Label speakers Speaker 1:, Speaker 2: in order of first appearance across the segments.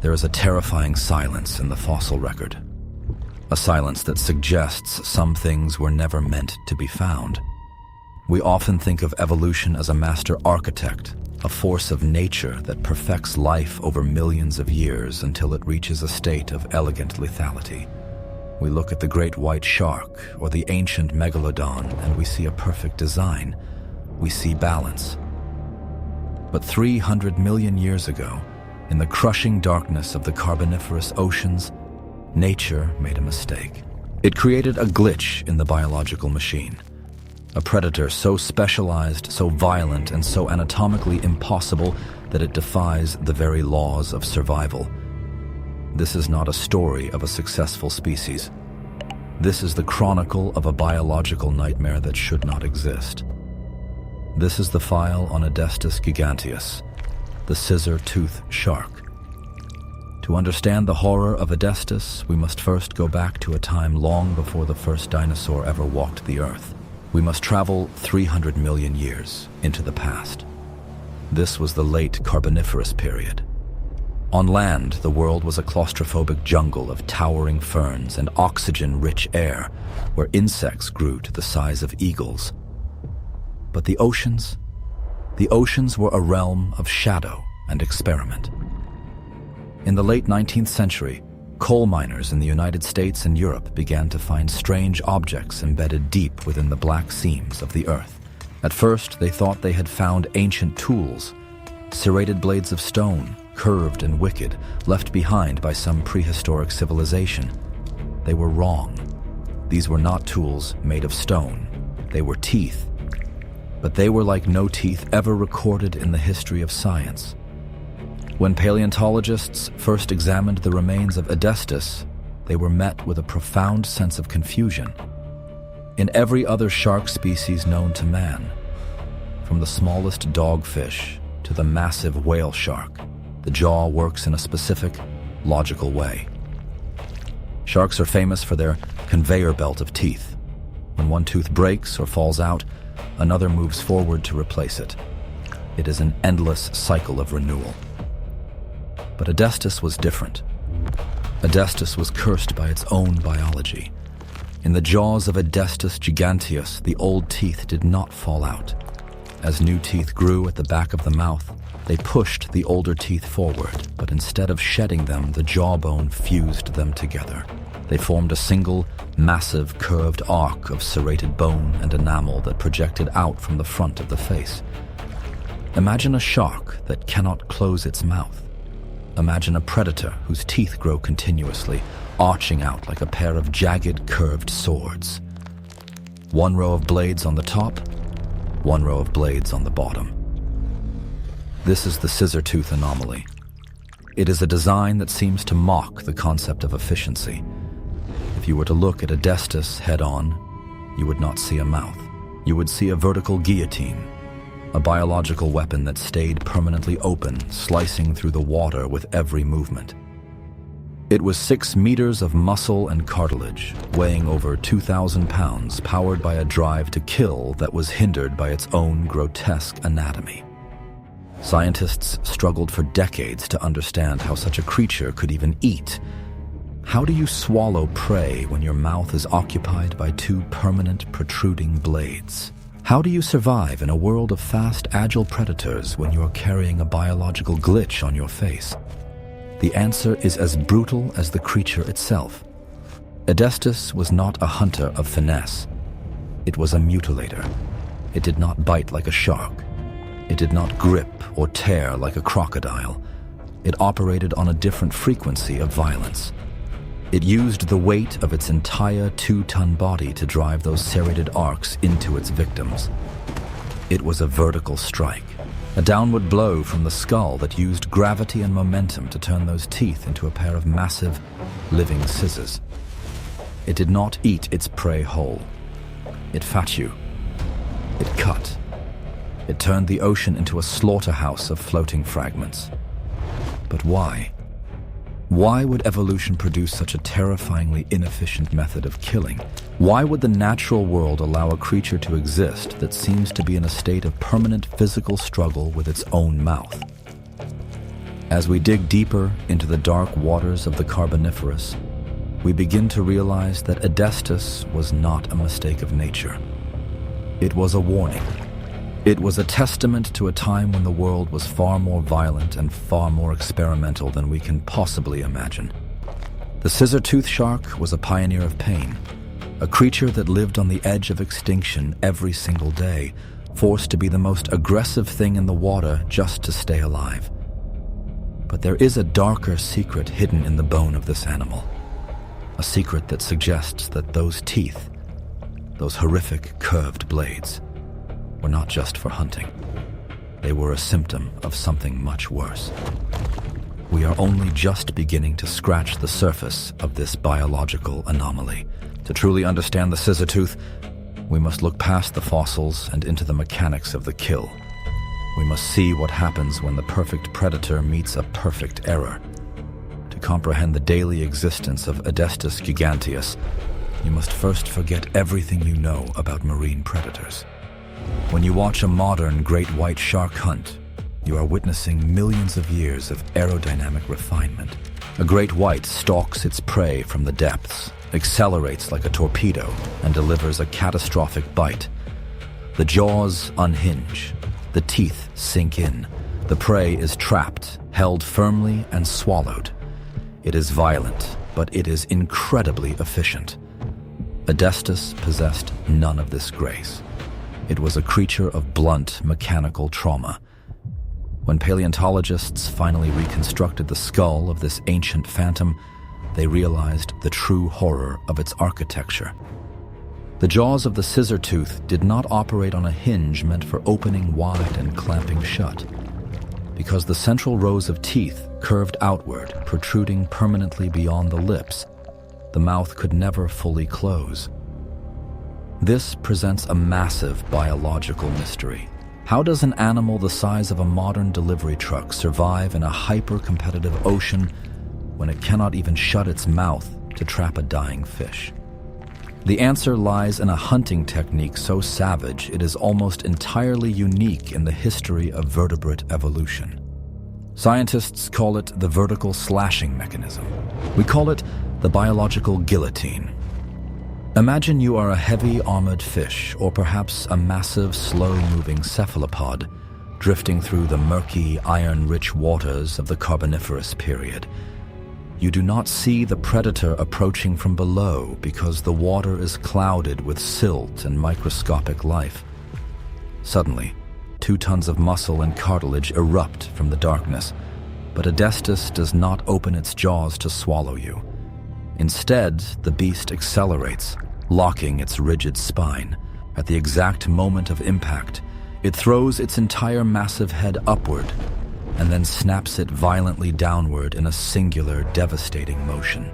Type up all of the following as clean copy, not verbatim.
Speaker 1: There is a terrifying silence in the fossil record. A silence that suggests some things were never meant to be found. We often think of evolution as a master architect, a force of nature that perfects life over millions of years until it reaches a state of elegant lethality. We look at the great white shark or the ancient megalodon and we see a perfect design. We see balance. But 300 million years ago, in the crushing darkness of the Carboniferous oceans, nature made a mistake. It created a glitch in the biological machine. A predator so specialized, so violent, and so anatomically impossible that it defies the very laws of survival. This is not a story of a successful species. This is the chronicle of a biological nightmare that should not exist. This is the file on Adestus giganteus, the scissor-tooth shark. To understand the horror of Adestus, we must first go back to a time long before the first dinosaur ever walked the earth. We must travel 300 million years into the past. This was the late Carboniferous period. On land, the world was a claustrophobic jungle of towering ferns and oxygen-rich air, where insects grew to the size of eagles. But the oceans were a realm of shadow and experiment. In the late 19th century, coal miners in the United States and Europe began to find strange objects embedded deep within the black seams of the earth. At first, they thought they had found ancient tools, serrated blades of stone, curved and wicked, left behind by some prehistoric civilization. They were wrong. These were not tools made of stone. They were teeth. But they were like no teeth ever recorded in the history of science. When paleontologists first examined the remains of Adestus, they were met with a profound sense of confusion. In every other shark species known to man, from the smallest dogfish to the massive whale shark, the jaw works in a specific, logical way. Sharks are famous for their conveyor belt of teeth. When one tooth breaks or falls out, another moves forward to replace it. It is an endless cycle of renewal. But Adestus was different. Adestus was cursed by its own biology. In the jaws of Adestus giganteus, the old teeth did not fall out. As new teeth grew at the back of the mouth, they pushed the older teeth forward, but instead of shedding them, the jawbone fused them together. They formed a single, massive, curved arc of serrated bone and enamel that projected out from the front of the face. Imagine a shark that cannot close its mouth. Imagine a predator whose teeth grow continuously, arching out like a pair of jagged, curved swords. One row of blades on the top, one row of blades on the bottom. This is the scissor-tooth anomaly. It is a design that seems to mock the concept of efficiency. If you were to look at Adestus head-on, you would not see a mouth. You would see a vertical guillotine, a biological weapon that stayed permanently open, slicing through the water with every movement. It was 6 meters of muscle and cartilage, weighing over 2,000 pounds, powered by a drive to kill that was hindered by its own grotesque anatomy. Scientists struggled for decades to understand how such a creature could even eat. How do you swallow prey when your mouth is occupied by 2 permanent protruding blades? How do you survive in a world of fast, agile predators when you're carrying a biological glitch on your face? The answer is as brutal as the creature itself. Adestus was not a hunter of finesse. It was a mutilator. It did not bite like a shark. It did not grip or tear like a crocodile. It operated on a different frequency of violence. It used the weight of its entire 2-ton body to drive those serrated arcs into its victims. It was a vertical strike, a downward blow from the skull that used gravity and momentum to turn those teeth into a pair of massive, living scissors. It did not eat its prey whole. It fat you. It cut. It turned the ocean into a slaughterhouse of floating fragments. But why? Why would evolution produce such a terrifyingly inefficient method of killing? Why would the natural world allow a creature to exist that seems to be in a state of permanent physical struggle with its own mouth? As we dig deeper into the dark waters of the Carboniferous, we begin to realize that Adestus was not a mistake of nature. It was a warning. It was a testament to a time when the world was far more violent and far more experimental than we can possibly imagine. The scissor tooth shark was a pioneer of pain, a creature that lived on the edge of extinction every single day, forced to be the most aggressive thing in the water just to stay alive. But there is a darker secret hidden in the bone of this animal, a secret that suggests that those teeth, those horrific curved blades, were not just for hunting. They were a symptom of something much worse. We are only just beginning to scratch the surface of this biological anomaly. To truly understand the scissor tooth, we must look past the fossils and into the mechanics of the kill. We must see what happens when the perfect predator meets a perfect error. To comprehend the daily existence of Adestus giganteus, you must first forget everything you know about marine predators. When you watch a modern great white shark hunt, you are witnessing millions of years of aerodynamic refinement. A great white stalks its prey from the depths, accelerates like a torpedo, and delivers a catastrophic bite. The jaws unhinge, the teeth sink in, the prey is trapped, held firmly, and swallowed. It is violent, but it is incredibly efficient. Adestus possessed none of this grace. It was a creature of blunt mechanical trauma. When paleontologists finally reconstructed the skull of this ancient phantom, they realized the true horror of its architecture. The jaws of the scissor tooth did not operate on a hinge meant for opening wide and clamping shut. Because the central rows of teeth curved outward, protruding permanently beyond the lips, the mouth could never fully close. This presents a massive biological mystery. How does an animal the size of a modern delivery truck survive in a hyper-competitive ocean when it cannot even shut its mouth to trap a dying fish? The answer lies in a hunting technique so savage it is almost entirely unique in the history of vertebrate evolution. Scientists call it the vertical slashing mechanism. We call it the biological guillotine. Imagine you are a heavy armored fish, or perhaps a massive, slow-moving cephalopod, drifting through the murky, iron-rich waters of the Carboniferous period. You do not see the predator approaching from below because the water is clouded with silt and microscopic life. Suddenly, 2 tons of muscle and cartilage erupt from the darkness, but Adestus does not open its jaws to swallow you. Instead, the beast accelerates, locking its rigid spine. At the exact moment of impact, it throws its entire massive head upward and then snaps it violently downward in a singular, devastating motion.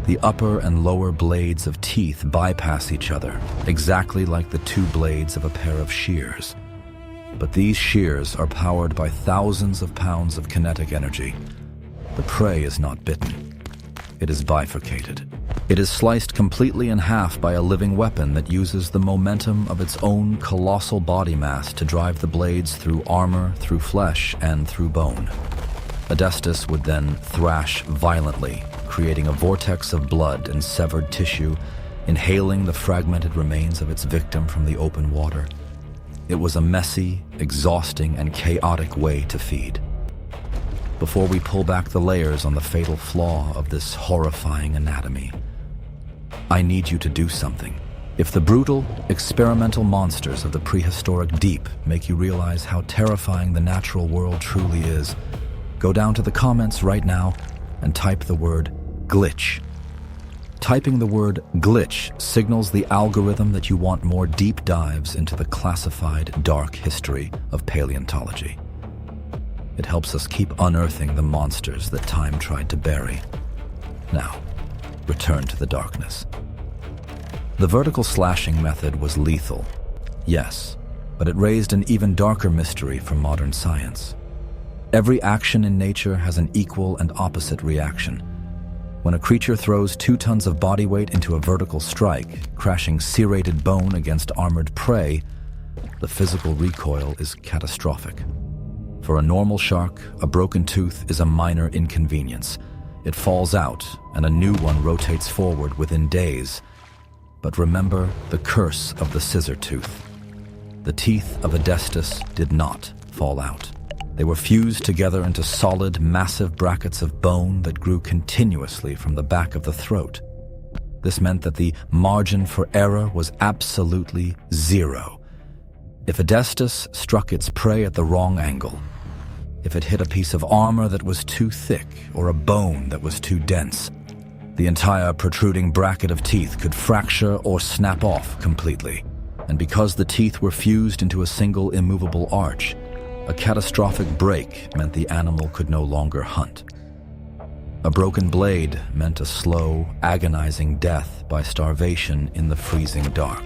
Speaker 1: The upper and lower blades of teeth bypass each other, exactly like the 2 blades of a pair of shears. But these shears are powered by thousands of pounds of kinetic energy. The prey is not bitten. It is bifurcated. It is sliced completely in half by a living weapon that uses the momentum of its own colossal body mass to drive the blades through armor, through flesh, and through bone. Adestus would then thrash violently, creating a vortex of blood and severed tissue, inhaling the fragmented remains of its victim from the open water. It was a messy, exhausting, and chaotic way to feed. Before we pull back the layers on the fatal flaw of this horrifying anatomy, I need you to do something. If the brutal, experimental monsters of the prehistoric deep make you realize how terrifying the natural world truly is, go down to the comments right now and type the word glitch. Typing the word glitch signals the algorithm that you want more deep dives into the classified dark history of paleontology. It helps us keep unearthing the monsters that time tried to bury. Now, return to the darkness. The vertical slashing method was lethal, yes, but it raised an even darker mystery for modern science. Every action in nature has an equal and opposite reaction. When a creature throws 2 tons of body weight into a vertical strike, crashing serrated bone against armored prey, the physical recoil is catastrophic. For a normal shark, a broken tooth is a minor inconvenience. It falls out, and a new one rotates forward within days. But remember the curse of the scissor tooth. The teeth of Adestus did not fall out. They were fused together into solid, massive brackets of bone that grew continuously from the back of the throat. This meant that the margin for error was absolutely zero. If Adestus struck its prey at the wrong angle, if it hit a piece of armor that was too thick or a bone that was too dense, the entire protruding bracket of teeth could fracture or snap off completely. And because the teeth were fused into a single immovable arch, a catastrophic break meant the animal could no longer hunt. A broken blade meant a slow, agonizing death by starvation in the freezing dark.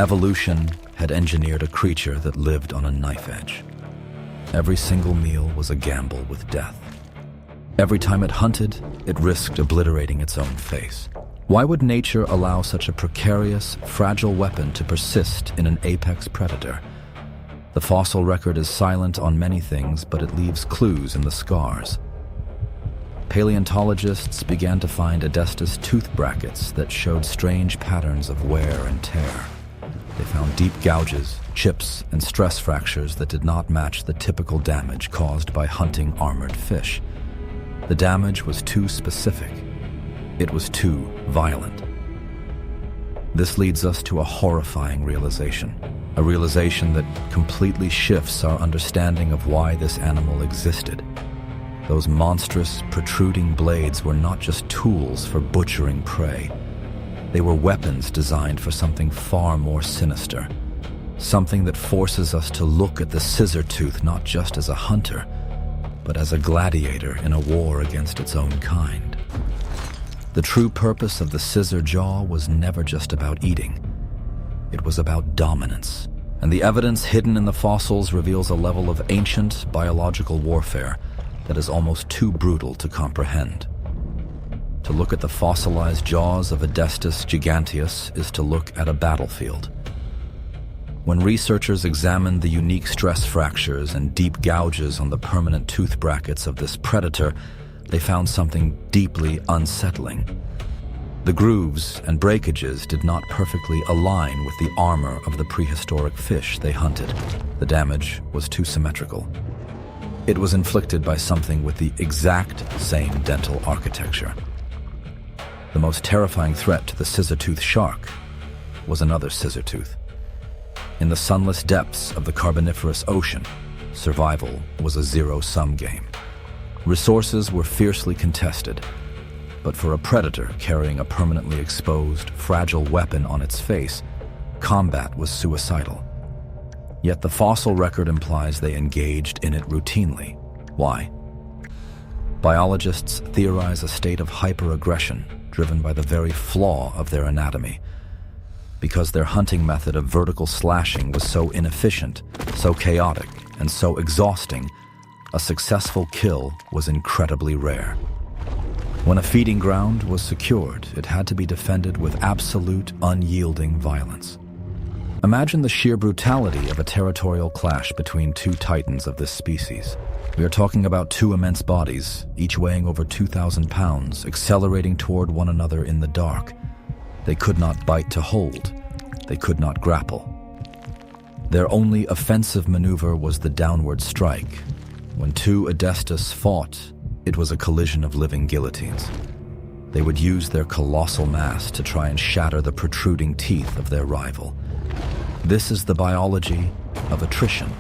Speaker 1: Evolution had engineered a creature that lived on a knife edge. Every single meal was a gamble with death. Every time it hunted, it risked obliterating its own face. Why would nature allow such a precarious, fragile weapon to persist in an apex predator? The fossil record is silent on many things, but it leaves clues in the scars. Paleontologists began to find Adestus tooth brackets that showed strange patterns of wear and tear. They found deep gouges, chips, and stress fractures that did not match the typical damage caused by hunting armored fish. The damage was too specific. It was too violent. This leads us to a horrifying realization, a realization that completely shifts our understanding of why this animal existed. Those monstrous, protruding blades were not just tools for butchering prey. They were weapons designed for something far more sinister, something that forces us to look at the scissor tooth not just as a hunter, but as a gladiator in a war against its own kind. The true purpose of the scissor jaw was never just about eating. It was about dominance, and the evidence hidden in the fossils reveals a level of ancient biological warfare that is almost too brutal to comprehend. To look at the fossilized jaws of Adestus giganteus is to look at a battlefield. When researchers examined the unique stress fractures and deep gouges on the permanent tooth brackets of this predator, they found something deeply unsettling. The grooves and breakages did not perfectly align with the armor of the prehistoric fish they hunted. The damage was too symmetrical. It was inflicted by something with the exact same dental architecture. The most terrifying threat to the scissor-tooth shark was another scissor-tooth. In the sunless depths of the Carboniferous Ocean, survival was a zero-sum game. Resources were fiercely contested, but for a predator carrying a permanently exposed, fragile weapon on its face, combat was suicidal. Yet the fossil record implies they engaged in it routinely. Why? Biologists theorize a state of hyperaggression driven by the very flaw of their anatomy. Because their hunting method of vertical slashing was so inefficient, so chaotic, and so exhausting, a successful kill was incredibly rare. When a feeding ground was secured, it had to be defended with absolute, unyielding violence. Imagine the sheer brutality of a territorial clash between two titans of this species. We are talking about two immense bodies, each weighing over 2,000 pounds, accelerating toward one another in the dark. They could not bite to hold. They could not grapple. Their only offensive maneuver was the downward strike. When two Adestus fought, it was a collision of living guillotines. They would use their colossal mass to try and shatter the protruding teeth of their rival. This is the biology of attrition.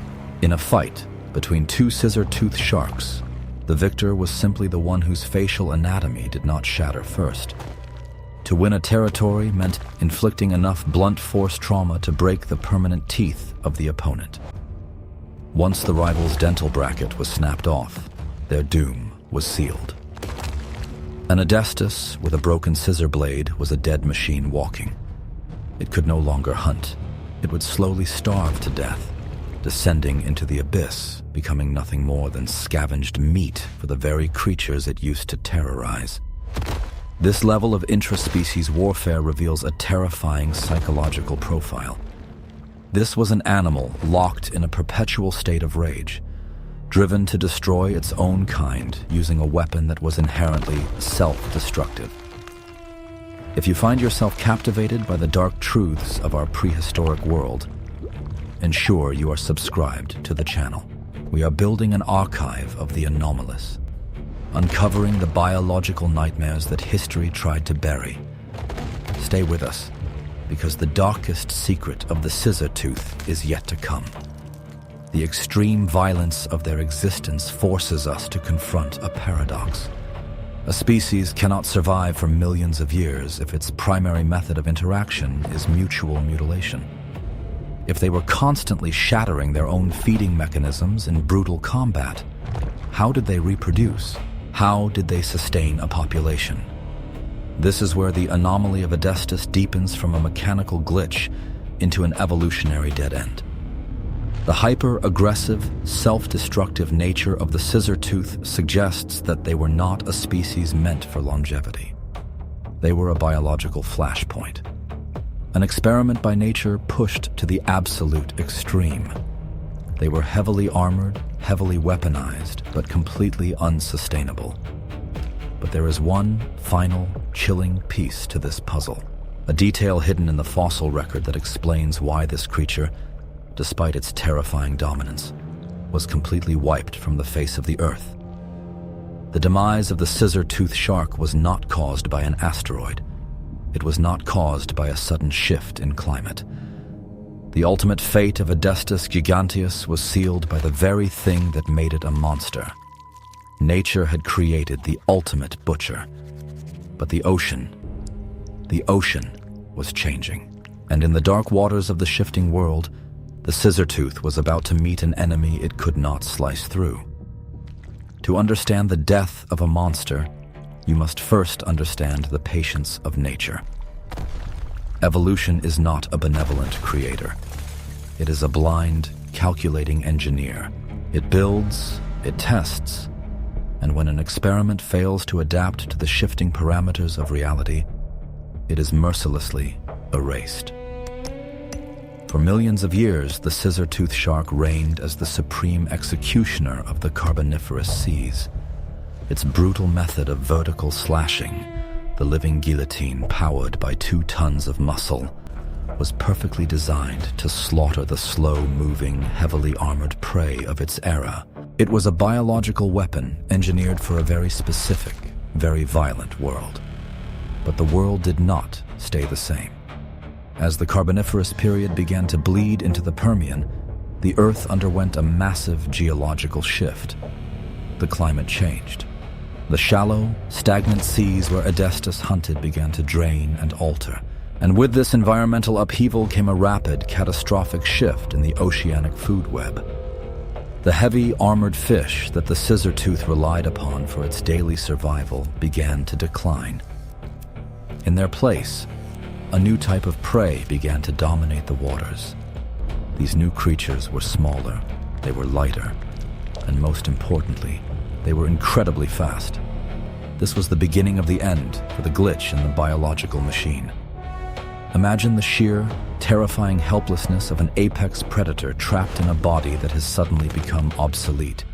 Speaker 1: In a fight between two scissor-toothed sharks, the victor was simply the one whose facial anatomy did not shatter first. To win a territory meant inflicting enough blunt force trauma to break the permanent teeth of the opponent. Once the rival's dental bracket was snapped off, their doom was sealed. An Adestus with a broken scissor blade was a dead machine walking. It could no longer hunt. It would slowly starve to death, descending into the abyss, becoming nothing more than scavenged meat for the very creatures it used to terrorize. This level of intraspecies warfare reveals a terrifying psychological profile. This was an animal locked in a perpetual state of rage, driven to destroy its own kind using a weapon that was inherently self-destructive. If you find yourself captivated by the dark truths of our prehistoric world, ensure you are subscribed to the channel. We are building an archive of the anomalous, uncovering the biological nightmares that history tried to bury. Stay with us, because the darkest secret of the scissor tooth is yet to come. The extreme violence of their existence forces us to confront a paradox. A species cannot survive for millions of years if its primary method of interaction is mutual mutilation. If they were constantly shattering their own feeding mechanisms in brutal combat, how did they reproduce? How did they sustain a population? This is where the anomaly of Adestus deepens from a mechanical glitch into an evolutionary dead end. The hyper-aggressive, self-destructive nature of the scissor tooth suggests that they were not a species meant for longevity. They were a biological flashpoint, an experiment by nature pushed to the absolute extreme. They were heavily armored, heavily weaponized, but completely unsustainable. But there is one final, chilling piece to this puzzle, a detail hidden in the fossil record that explains why this creature, despite its terrifying dominance, was completely wiped from the face of the Earth. The demise of the scissor-tooth shark was not caused by an asteroid. It was not caused by a sudden shift in climate. The ultimate fate of Adestus giganteus was sealed by the very thing that made it a monster. Nature had created the ultimate butcher, but the ocean was changing. And in the dark waters of the shifting world, the scissor tooth was about to meet an enemy it could not slice through. To understand the death of a monster, you must first understand the patience of nature. Evolution is not a benevolent creator. It is a blind, calculating engineer. It builds, it tests, and when an experiment fails to adapt to the shifting parameters of reality, it is mercilessly erased. For millions of years, the scissor-tooth shark reigned as the supreme executioner of the Carboniferous seas. Its brutal method of vertical slashing, the living guillotine powered by 2 tons of muscle, was perfectly designed to slaughter the slow-moving, heavily armored prey of its era. It was a biological weapon engineered for a very specific, very violent world. But the world did not stay the same. As the Carboniferous period began to bleed into the Permian, the Earth underwent a massive geological shift. The climate changed. The shallow, stagnant seas where Adestus hunted began to drain and alter. And with this environmental upheaval came a rapid, catastrophic shift in the oceanic food web. The heavy, armored fish that the scissor tooth relied upon for its daily survival began to decline. In their place, a new type of prey began to dominate the waters. These new creatures were smaller, they were lighter, and most importantly, they were incredibly fast. This was the beginning of the end for the glitch in the biological machine. Imagine the sheer, terrifying helplessness of an apex predator trapped in a body that has suddenly become obsolete.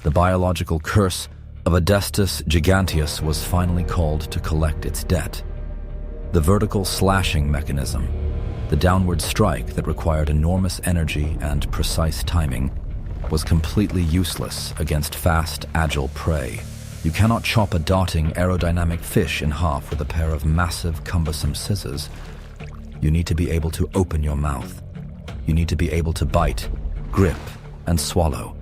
Speaker 1: The biological curse of Adestus giganteus was finally called to collect its debt. The vertical slashing mechanism, the downward strike that required enormous energy and precise timing, was completely useless against fast, agile prey. You cannot chop a darting, aerodynamic fish in half with a pair of massive, cumbersome scissors. You need to be able to open your mouth. You need to be able to bite, grip, and swallow.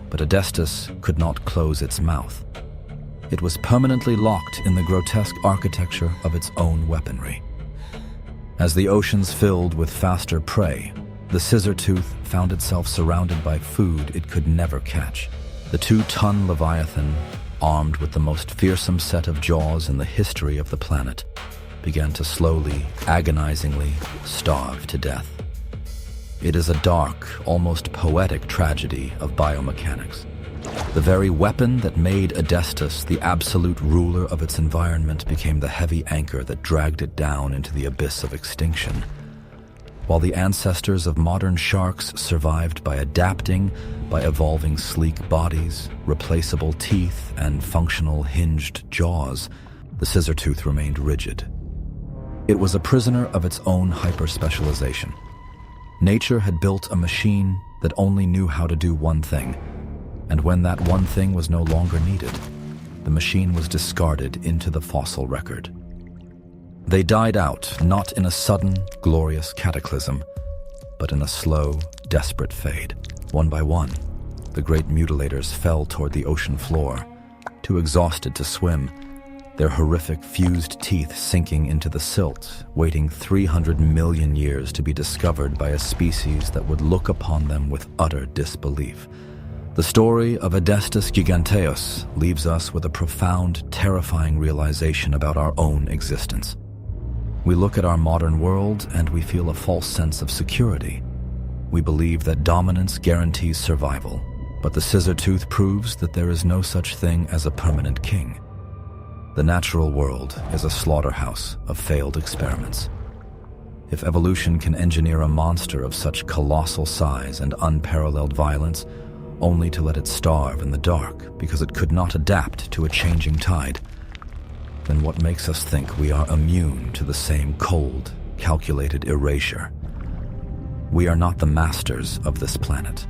Speaker 1: But Adestus could not close its mouth. It was permanently locked in the grotesque architecture of its own weaponry. As the oceans filled with faster prey, the scissor tooth found itself surrounded by food it could never catch. The 2-ton Leviathan, armed with the most fearsome set of jaws in the history of the planet, began to slowly, agonizingly starve to death. It is a dark, almost poetic tragedy of biomechanics. The very weapon that made Adestus the absolute ruler of its environment became the heavy anchor that dragged it down into the abyss of extinction. while the ancestors of modern sharks survived by adapting, by evolving sleek bodies, replaceable teeth, and functional hinged jaws, the scissor tooth remained rigid. It was a prisoner of its own hyper-specialization. Nature had built a machine that only knew how to do one thing, and when that one thing was no longer needed, the machine was discarded into the fossil record. They died out, not in a sudden, glorious cataclysm, but in a slow, desperate fade. One by one, the great mutilators fell toward the ocean floor, too exhausted to swim, their horrific fused teeth sinking into the silt, waiting 300 million years to be discovered by a species that would look upon them with utter disbelief. The story of Adestus giganteus leaves us with a profound, terrifying realization about our own existence. We look at our modern world and we feel a false sense of security. We believe that dominance guarantees survival, but the scissor tooth proves that there is no such thing as a permanent king. The natural world is a slaughterhouse of failed experiments. If evolution can engineer a monster of such colossal size and unparalleled violence, only to let it starve in the dark because it could not adapt to a changing tide, then what makes us think we are immune to the same cold, calculated erasure? We are not the masters of this planet.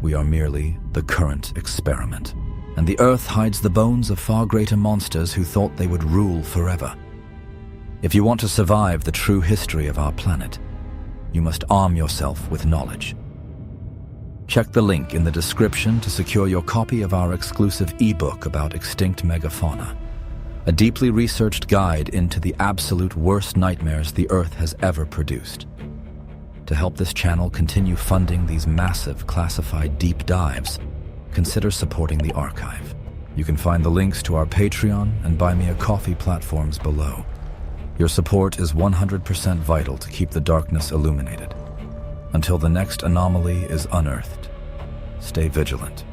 Speaker 1: We are merely the current experiment. And the Earth hides the bones of far greater monsters who thought they would rule forever. If you want to survive the true history of our planet, you must arm yourself with knowledge. Check the link in the description to secure your copy of our exclusive ebook about extinct megafauna, a deeply researched guide into the absolute worst nightmares the Earth has ever produced. To help this channel continue funding these massive classified deep dives, consider supporting the archive. You can find the links to our Patreon and Buy Me a Coffee platforms below. Your support is 100% vital to keep the darkness illuminated. Until the next anomaly is unearthed, stay vigilant.